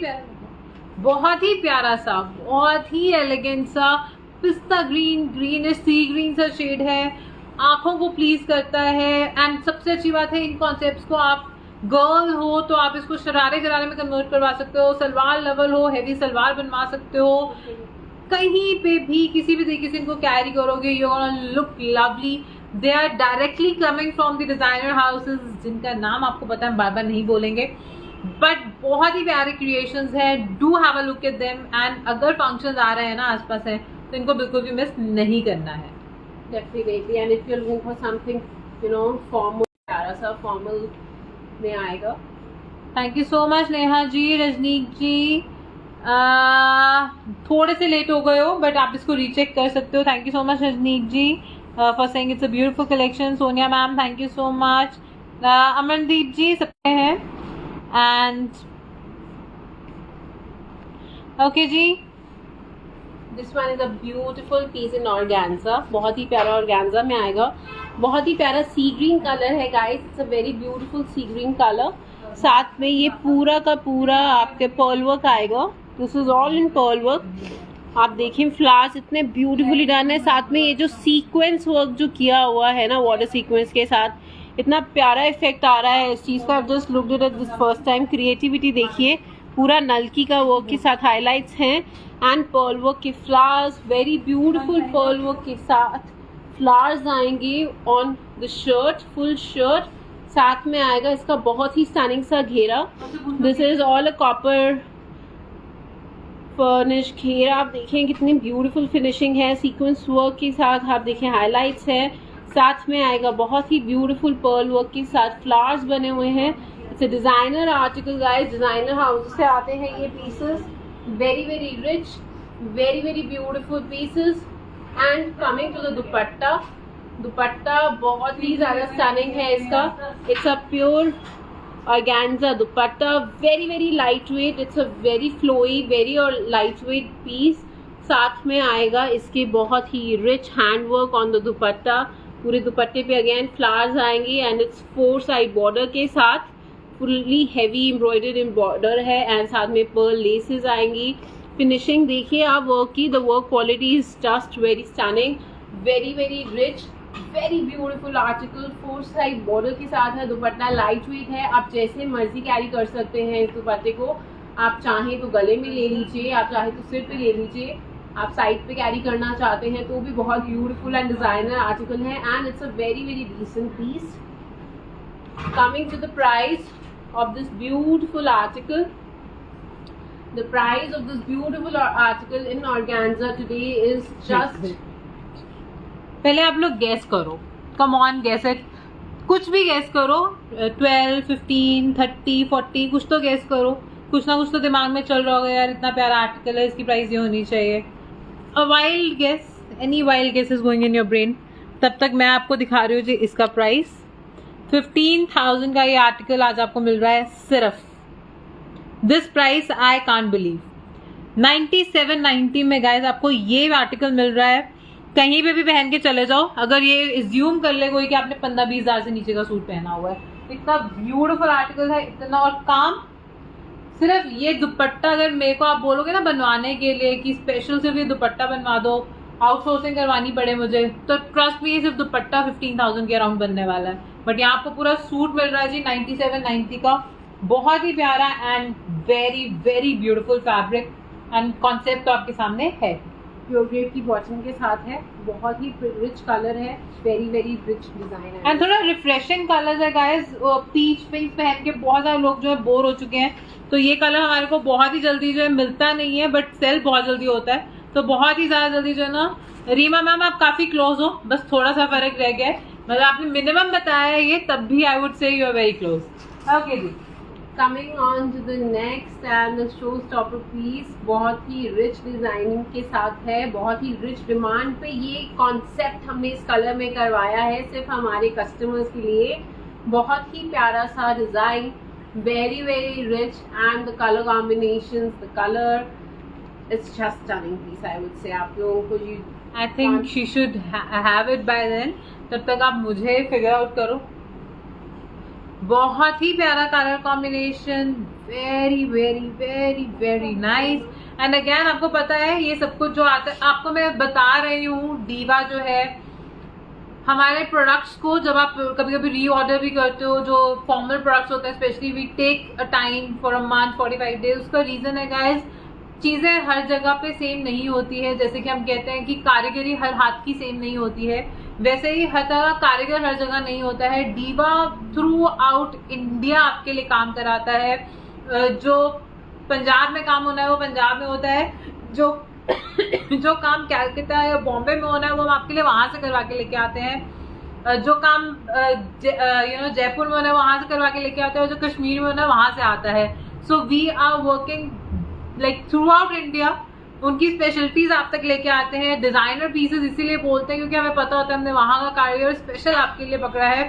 प्यारा सा, बहुत ही एलिगेंट सा पिस्ता ग्रीन, ग्रीनिश सी ग्रीन सा शेड है, आंखों को प्लीज करता है। एंड सबसे अच्छी बात है, इन कॉन्सेप्ट्स को आप गर्ल हो तो आप इसको शरारे में कन्वर्ट करवा सकते हो, सलवार लेवल हो, हैवी सलवार बनवा सकते हो, कहीं पे भी किसी भी तरीके से इनको कैरी करोगे, you gonna look lovely. They are directly coming from the designer houses, जिनका नाम आपको पता है, बार बार नहीं बोलेंगे, बट बहुत ही प्यारे क्रिएशंस है। Do have a look at them, and अगर फंक्शंस आ रहे हैं ना आसपास है, तो इनको बिल्कुल भी मिस नहीं करना है। Definitely. And if you are looking for something you know formal, प्यारा सा फॉर्मल में आएगा। Thank you so much Neha ji, Rajnik ji, थोड़े से लेट हो गए हो, बट आप इसको रीचेक कर सकते हो। Thank you so much Rajnik ji for saying it's a beautiful collection. Sonia ma'am, thank you so much. Amandeep ji सबके हैं, and okay ji, this one is a beautiful piece in organza, बहुत ही प्यारा ऑर्गेन्जा में आएगा, बहुत ही प्यारा सी ग्रीन कलर है guys, it's a very beautiful sea green colour. साथ में ये पूरा का पूरा आपके पर्ल वर्क आएगा, this is all in pearl work. आप देखिए फ्लावर्स इतने ब्यूटीफुली डन है, साथ में ये जो सीक्वेंस वर्क जो किया हुआ है ना, वाटर सीक्वेंस के साथ, इतना प्यारा इफेक्ट आ रहा है इस चीज़ का। Just look at this first time, creativity देखिए, पूरा नलकी का वर्क के साथ हाईलाइट्स हैं, एंड पर्ल वर्क के flowers, very beautiful pearl work के साथ फ्लावर्स आएंगे on the shirt, full shirt. साथ में आएगा इसका बहुत ही स्टनिंग सा घेरा, this is all a copper furnish घेरा। आप देखें कितनी ब्यूटीफुल फिनिशिंग है, सीक्वेंस वर्क के साथ आप देखें हाईलाइट्स है। साथ में आएगा बहुत ही ब्यूटीफुल पर्ल वर्क के साथ फ्लावर्स बने हुए हैं। It's a designer article guys, designer house से आते हैं ये pieces, very very rich, very very beautiful pieces. And coming to the dupatta, dupatta बहुत ही ज़्यादा स्टनिंग है इसका, it's a pure organza dupatta, very very light weight, it's a very flowy, very और लाइट वेट पीस। साथ में आएगा इसके बहुत ही rich hand work on the dupatta, पूरे दुपट्टे पे अगेन फ्लावर्स आएंगे एंड इट्स 4 साइड बॉर्डर के साथ फुल्ली हैवी एम्ब्रॉयडर्ड बॉर्डर है एंड साथ में पर्ल लेसेस आएंगी। फिनिशिंग देखिए आप वर्क की, the work quality is just very stunning, very very rich, very beautiful article. 4 side border के साथ है। दुपट्टा लाइट वेट है, आप जैसे मर्जी कैरी कर सकते हैं इस दुपट्टे को। आप चाहें तो गले में ले लीजिए, आप चाहें तो सिर पे ले लीजिए, आप साइड पे कैरी करना चाहते हैं तो भी बहुत ब्यूटीफुल एंड डिजाइनर आर्टिकल है and it's a very very decent piece. Coming to the price of this beautiful article, the price of this beautiful article in organza today is just, पहले आप लोग गैस करो, come on gas it, कुछ भी gas करो, 12, 15, 30, 40 कुछ तो gas करो, कुछ ना कुछ तो दिमाग में चल रहा होगा यार इतना प्यारा आर्टिकल है, इसकी प्राइस ये होनी चाहिए। A wild guess, any wild guess is going in your brain. तब तक मैं आपको दिखा रही हूँ जी इसका प्राइस। 15,000 का ये आर्टिकल आज आपको मिल रहा है सिर्फ। This price I can't believe. 97.90 में गाइस आपको ये आर्टिकल मिल रहा है। कहीं पे भी पहन के चले जाओ, अगर ये एज्यूम कर ले कोई कि आपने 15-20 हज़ार से नीचे का सूट पहना हुआ है, इतना ब्यूटीफुल आर्टिकल है, इतना और काम। सिर्फ ये दुपट्टा अगर मेरे को आप बोलोगे ना बनवाने के लिए कि स्पेशल सिर्फ ये दुपट्टा बनवा दो, आउटसोर्सिंग करवानी पड़े मुझे, तो ट्रस्ट मी सिर्फ दुपट्टा 15,000 के अराउंड बनने वाला है। बट यहाँ आपको पूरा सूट मिल रहा है जी 97.90 का। बहुत ही प्यारा and very very beautiful fabric and concept तो आपके सामने है। प्योरग्रेड की बॉटम के साथ है, बहुत ही रिच कलर है, वेरी वेरी रिच डिजाइन है एंड थोड़ा रिफ्रेशिंग कलर है गाइस। पीच पिंक पहन के बहुत सारे लोग जो है बोर हो चुके हैं, तो ये कलर हमारे को बहुत ही जल्दी जो है मिलता नहीं है, बट सेल बहुत जल्दी होता है, तो बहुत ही ज्यादा जल्दी जो है ना। रीमा मैम आप काफी क्लोज हो, बस थोड़ा सा फर्क रह गया है, मतलब आपने मिनिमम बताया है ये, तब भी I would say you are very close. Okay जी, coming on to the next and the show stopper piece. बहुत ही रिच डिजाइनिंग के साथ है, बहुत ही रिच डिमांड पे ये कॉन्सेप्ट हमने इस कलर में करवाया है सिर्फ हमारे कस्टमर्स के लिए। बहुत ही प्यारा सा design, very very rich and the colour combinations, the colour it's just stunning piece I would say. आप लोगों को ये I think she should have it by then. तब तक आप मुझे फिगर आउट करो। बहुत ही प्यारा colour combination, very very very very nice. And again आपको पता है ये सब कुछ जो आता है, आपको मैं बता रही हूँ, दीवा जो है हमारे प्रोडक्ट्स को जब आप कभी कभी री ऑर्डर भी करते हो, जो फॉर्मल प्रोडक्ट्स होते हैं specially, we take a time for a month 45 days. उसका रीजन है गाइज, चीजें हर जगह पे सेम नहीं होती है। जैसे कि हम कहते हैं कि कारीगरी हर हाथ की सेम नहीं होती है, वैसे ही हर तरह कारीगर हर जगह नहीं होता है। दीवा थ्रू आउट इंडिया आपके लिए काम कराता है। जो पंजाब में काम होना है वो पंजाब में होता है, जो काम कैलकाटा या बॉम्बे में होना है वो हम आपके लिए वहां से करवा के लेके आते हैं। जो काम जयपुर में होना है वहां से करवा के लेके आते हैं, और जो कश्मीर में होना है वहां से आता है। So we are working like throughout India, उनकी स्पेशलिटीज आप तक लेके आते हैं। डिजाइनर पीसेस इसीलिए बोलते हैं क्योंकि हमें पता होता है हमने वहां का कारीगर स्पेशल आपके लिए पकड़ा है।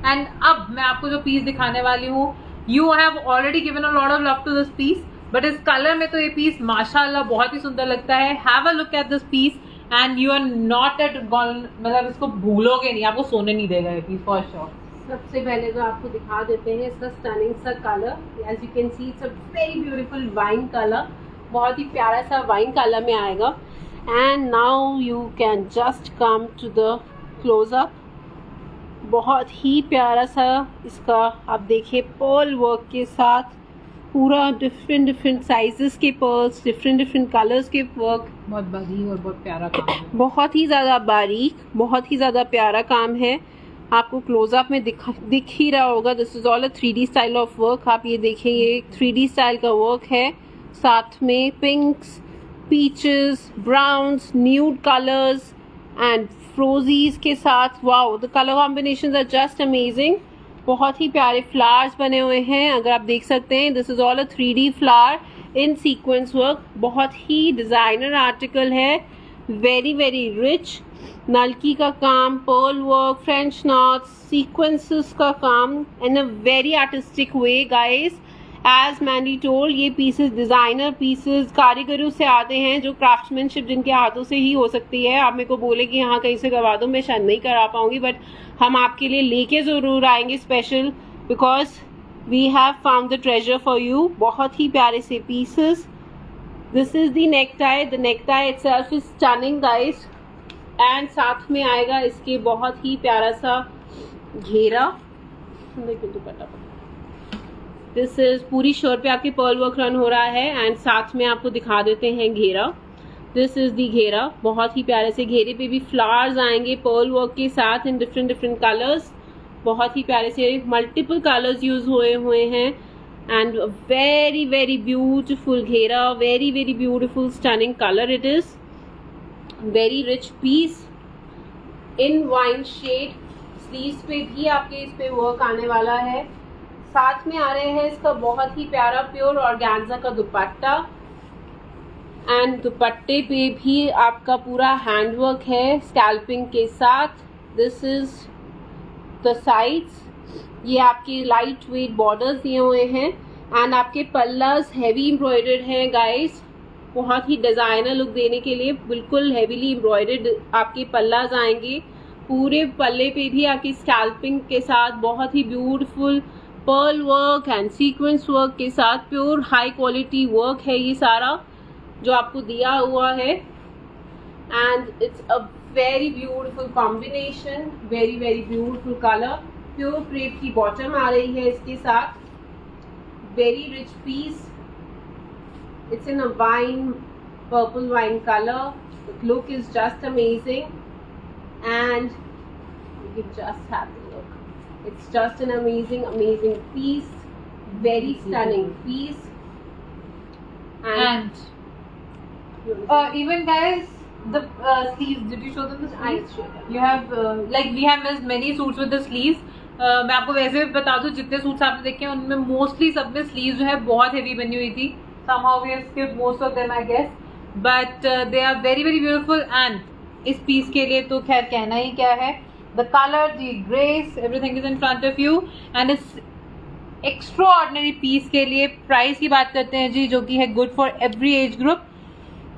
एंड अब मैं आपको जो पीस दिखाने वाली हूँ, you have already given a lot of love to this piece, but इस कलर में तो ये पीस माशाल्लाह बहुत ही सुंदर लगता है। Have a look at this piece and you are not at gone, मतलब इसको भूलोगे नहीं, आपको सोने नहीं देगा ये पीस फॉर श्योर। सबसे पहले तो आपको दिखा देते हैं इसका स्टनिंग सा colour. As you can see it's a very beautiful wine colour, बहुत ही प्यारा सा वाइन कलर में आएगा। And now you can just come to the close up. बहुत ही प्यारा सा इसका आप देखिए पर्ल वर्क के साथ, पूरा डिफरेंट डिफरेंट साइजेस के पर्ल्स, डिफरेंट डिफरेंट कलर्स के वर्क, बहुत बारीक और बहुत प्यारा काम है, बहुत ही ज़्यादा बारीक, बहुत ही ज़्यादा प्यारा काम है। आपको क्लोजअप में दिख ही रहा होगा, this is all a 3D style of work. आप ये देखें, ये 3D स्टाइल का वर्क है, साथ में pinks, peaches, browns, nude colours and फ्रोजीज के साथ। Wow, the colour combinations are just amazing. बहुत ही प्यारे फ्लावर्स बने हुए हैं, अगर आप देख सकते हैं, this is all a 3D flower in sequence work. बहुत ही डिजाइनर आर्टिकल है, वेरी वेरी रिच। नलकी का काम, pearl work, French knots, sequences का काम in a very artistic way guys. As Mandy told, ये पीसेस डिज़ाइनर पीसेस कारीगरों से आते हैं, जो क्राफ्ट्समैनशिप जिनके हाथों से ही हो सकती है। आप मेरे को बोले कि हाँ कहीं से करवा दो, मैं शायद नहीं करा पाऊंगी, बट हम आपके लिए लेके ज़रूर आएंगे special, because we have found the treasure for you. बहुत ही प्यारे से pieces. This is the neck tie, the neck tie itself is stunning guys, and साथ में आएगा इसके बहुत ही प्यारा सा घेरा। देखिए दुपट्टा, दिस इज पूरी शर्ट पे आपके पर्ल वर्क रन हो रहा है, एंड साथ में आपको दिखा देते हैं घेरा। दिस इज दी घेरा, बहुत ही प्यारे से घेरे पे भी फ्लावर्स आएंगे पर्ल वर्क के साथ इन डिफरेंट डिफरेंट कलर्स। बहुत ही प्यारे से मल्टीपल कलर्स यूज हुए हैं, एंड वेरी वेरी ब्यूटिफुल घेरा, very very beautiful stunning colour it is, very rich piece in wine shade. Sleeves पे भी आपके इस पे वर्क आने वाला है। साथ में आ रहे हैं इसका बहुत ही प्यारा प्योर ऑर्गेन्जा का दुपट्टा, एंड दुपट्टे पे भी आपका पूरा हैंडवर्क है स्कैल्पिंग के साथ। दिस इज द साइड्स, ये आपके लाइट वेट बॉर्डर्स दिए हुए हैं, एंड आपके पल्लास हैवी एम्ब्रॉयडर्ड हैं गाइस, बहुत ही डिजाइनर लुक देने के लिए बिल्कुल हैवीली एम्ब्रॉयडर्ड आपके पल्लास आएंगे। पूरे पल्ले पे भी आपकी स्कैल्पिंग के साथ बहुत ही beautiful pearl work and sequence work के साथ प्योर हाई क्वालिटी वर्क है ये सारा जो आपको दिया हुआ है, and it's a very beautiful combination, very very beautiful colour. Pure crepe की बॉटम आ रही है इसके साथ, very rich piece, it's in a wine purple wine colour, the look is just amazing, and you can just have a look. It's just an amazing piece, very stunning piece, and even guys, the sleeves, did you show them the sleeves? I showed them. You have like we have missed many suits with the sleeves. मैं आपको वैसे भी बता दूं, जितने suits आपने देखे हैं उनमें मोस्टली सब में स्लीव्स जो है बहुत हेवी बनी हुई थी। somehow we have skipped most of them I guess, but they are very very beautiful, and इस पीस के लिए तो खैर कहना ही क्या है। The colour, the grace, everything is in front of you, and इस एक्स्ट्रा ऑर्डिनरी पीस के लिए प्राइस की बात करते हैं जी, जो कि है good for every age group.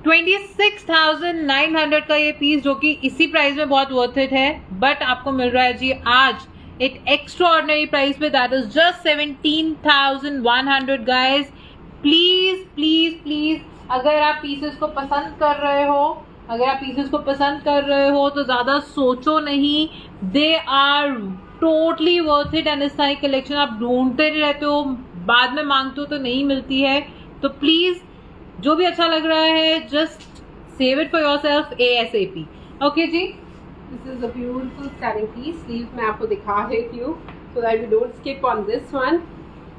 26,900 का ये पीस, जो कि इसी प्राइस में बहुत वर्थ इट है, बट आपको मिल रहा है जी आज एक एक्स्ट्रा ऑर्डिनरी प्राइस पे, that is just 17,100 guys. Please please please, अगर आप पीसेस को पसंद कर रहे हो तो ज़्यादा सोचो नहीं, they are totally worth it, and इस सारी कलेक्शन आप ढूंढते रहते हो, बाद में मांगते हो तो नहीं मिलती है। तो प्लीज़ जो भी अच्छा लग रहा है just save it for yourself ASAP। Okay ji, this is a beautiful stunning piece. Sleeves मैं आपको दिखा देती हूँ so that we don't skip on this one.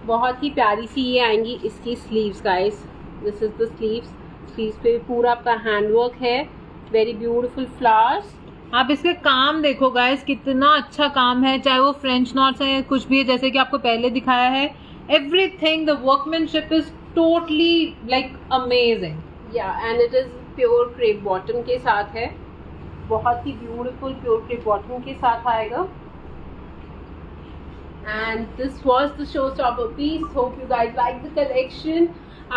बहुत ही प्यारी सी ये आएंगी इसकी sleeves guys. This is the sleeves पे पूरा आपका हैंडवर्क है, वेरी ब्यूटीफुल फ्लावर्स। आप इसके काम देखो गाइस, कितना अच्छा काम है, चाहे वो फ्रेंच नॉट्स है या कुछ भी है, जैसे कि आपको पहले दिखाया है। Everything, the workmanship is totally like amazing. या and it is pure crepe bottom के साथ है, बहुत ही ब्यूटीफुल प्योर क्रेप बॉटम के साथ आएगा। And this was the show stopper piece. Hope you guys like the collection.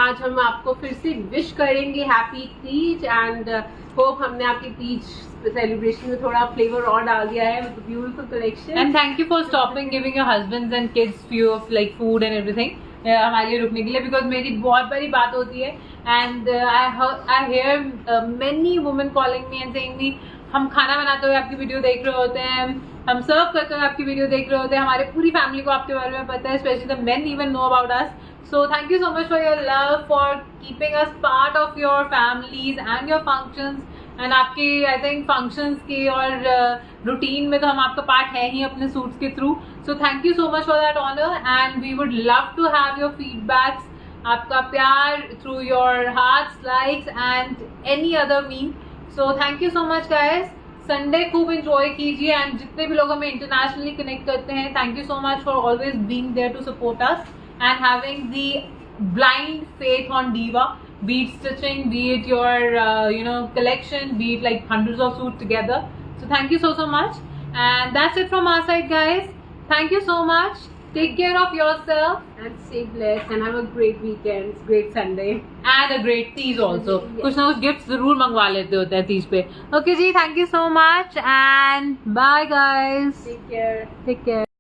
आज हम आपको फिर से विश करेंगे हैप्पी तीज, एंड होप हमने आपकी तीज सेलिब्रेशन में थोड़ा फ्लेवर और डाल दिया है with beautiful collection. And thank you for stopping giving your husbands and kids few of like food and everything हमारे लिए रुकने के लिए, बिकॉज मेरी बहुत बड़ी बात होती है, and I hear many women calling me and saying me, हम खाना बनाते हुए आपकी वीडियो देख रहे होते हैं, हम सर्व करते हुए आपकी वीडियो देख रहे होते हैं, हमारे पूरी फैमिली को आपके बारे में पता है, specially the main even know about us. So thank you so much for your love, for keeping us part of your families and your functions, and आपके I think functions के और routine में तो हम आपका part है ही अपने suits के through. So thank you so much for that honor, and we would love to have your feedbacks, आपका प्यार through your hearts, likes and any other mean. So thank you so much guys. Sunday खूब enjoy कीजिए, and जितने भी लोग हमें internationally connect करते हैं, thank you so much for always being there to support us and having the blind faith on Diva, be it stitching, be it your collection, be it like hundreds of suits together. So thank you so much, and that's it from our side guys. Thank you so much. Take care of yourself. And stay blessed and have a great weekend, great Sunday. And a great Teej also. Yes. कुछ ना कुछ gift जरूर मंगवा लेते होते हैं तीज पे. Okay ji, thank you so much and bye guys. Take care. Take care.